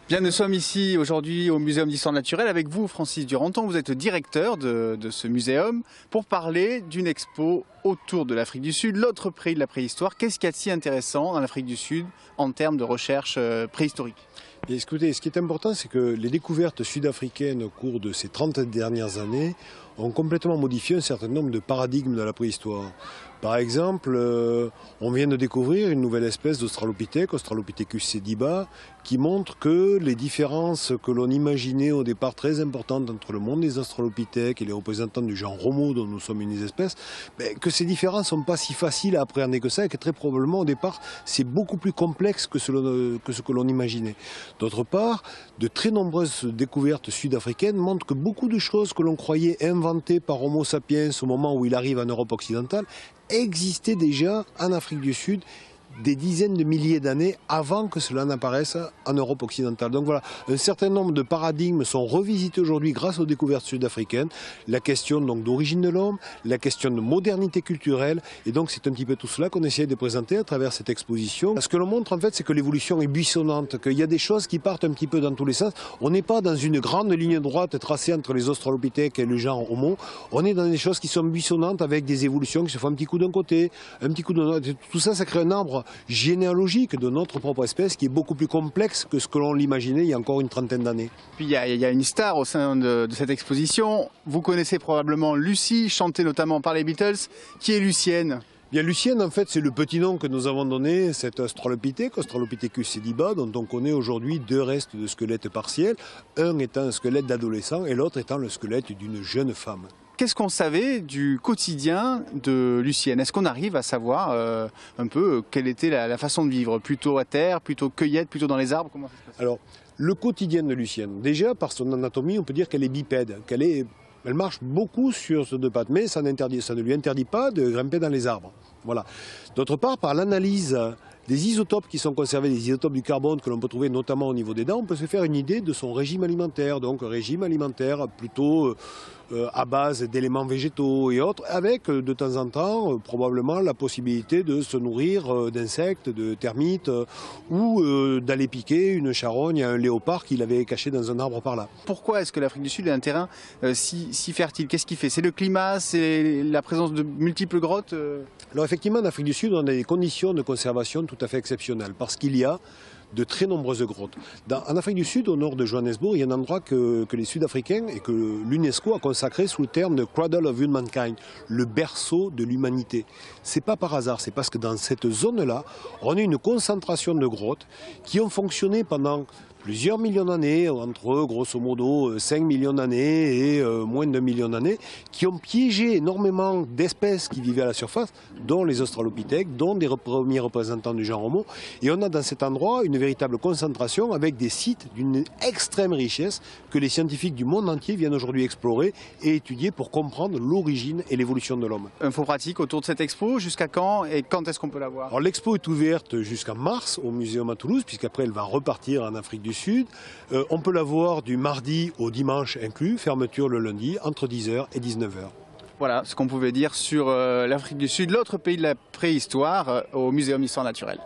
Bien, nous sommes ici aujourd'hui au Muséum d'Histoire Naturelle avec vous, Francis Duranton. Vous êtes le directeur de ce muséum pour parler d'une expo autour de l'Afrique du Sud, l'autre pays de la préhistoire. Qu'est-ce qu'il y a de si intéressant dans l'Afrique du Sud en termes de recherche préhistorique? Et écoutez, ce qui est important, c'est que les découvertes sud-africaines au cours de ces 30 dernières années ont complètement modifié un certain nombre de paradigmes de la préhistoire. Par exemple, on vient de découvrir une nouvelle espèce d'Australopithèque, Australopithecus sediba, qui montre que les différences que l'on imaginait au départ très importantes entre le monde des Australopithèques et les représentants du genre Homo, dont nous sommes une espèce, que ces différences ne sont pas si faciles à appréhender que ça, et que très probablement au départ c'est beaucoup plus complexe que ce que l'on imaginait. D'autre part, de très nombreuses découvertes sud-africaines montrent que beaucoup de choses que l'on croyait inventées par Homo sapiens au moment où il arrive en Europe occidentale existaient déjà en Afrique du Sud des dizaines de milliers d'années avant que cela n'apparaisse en Europe occidentale. Donc voilà, un certain nombre de paradigmes sont revisités aujourd'hui grâce aux découvertes sud-africaines. La question donc d'origine de l'homme, la question de modernité culturelle, et donc c'est un petit peu tout cela qu'on essaie de présenter à travers cette exposition. Ce que l'on montre en fait, c'est que l'évolution est buissonnante, qu'il y a des choses qui partent un petit peu dans tous les sens. On n'est pas dans une grande ligne droite tracée entre les Australopithèques et le genre Homo. On est dans des choses qui sont buissonnantes avec des évolutions qui se font un petit coup d'un côté, un petit coup de l'autre. Tout ça, ça crée un arbre généalogique de notre propre espèce qui est beaucoup plus complexe que ce que l'on l'imaginait il y a encore une trentaine d'années. Puis il y a une star au sein de cette exposition. Vous connaissez probablement Lucie, chantée notamment par les Beatles. Qui est Lucienne? Bien, Lucienne, en fait, c'est le petit nom que nous avons donné, cet Australopithèque, Australopithecus sediba, dont on connaît aujourd'hui deux restes de squelette partiels, un étant un squelette d'adolescent et l'autre étant le squelette d'une jeune femme. Qu'est-ce qu'on savait du quotidien de Lucienne? Est-ce qu'on arrive à savoir un peu quelle était la façon de vivre? Plutôt à terre, plutôt cueillette, plutôt dans les arbres? Comment ça se passe? Alors, le quotidien de Lucienne, déjà par son anatomie, on peut dire qu'elle est bipède, elle marche beaucoup sur ses deux pattes, mais ça ne lui interdit pas de grimper dans les arbres. Voilà. D'autre part, par l'analyse des isotopes qui sont conservés, des isotopes du carbone que l'on peut trouver notamment au niveau des dents, on peut se faire une idée de son régime alimentaire. Donc un régime alimentaire plutôt à base d'éléments végétaux et autres, avec de temps en temps probablement la possibilité de se nourrir d'insectes, de termites, ou d'aller piquer une charogne à un léopard qu'il avait caché dans un arbre par là. Pourquoi est-ce que l'Afrique du Sud est un terrain si fertile? Qu'est-ce qui fait? C'est le climat, c'est la présence de multiples grottes? Alors effectivement, en Afrique du Sud, on a des conditions de conservation tout à fait exceptionnelles, parce qu'il y a de très nombreuses grottes. En Afrique du Sud, au nord de Johannesburg, il y a un endroit que les Sud-Africains et que l'UNESCO a consacré sous le terme de Cradle of Humankind, le berceau de l'humanité. C'est pas par hasard, c'est parce que dans cette zone-là, on a une concentration de grottes qui ont fonctionné pendant plusieurs millions d'années, entre grosso modo 5 millions d'années et moins de 1 million d'années, qui ont piégé énormément d'espèces qui vivaient à la surface, dont les Australopithèques, dont des premiers représentants du genre Homo. Et on a dans cet endroit une véritable concentration avec des sites d'une extrême richesse que les scientifiques du monde entier viennent aujourd'hui explorer et étudier pour comprendre l'origine et l'évolution de l'homme. Info pratique autour de cette expo, jusqu'à quand et quand est-ce qu'on peut la voir? Alors l'expo est ouverte jusqu'à mars au Muséum à Toulouse, puisqu'après elle va repartir en Afrique du Sud. On peut la voir du mardi au dimanche inclus, fermeture le lundi entre 10h et 19h. Voilà ce qu'on pouvait dire sur l'Afrique du Sud, l'autre pays de la préhistoire, au Muséum d'Histoire Naturelle.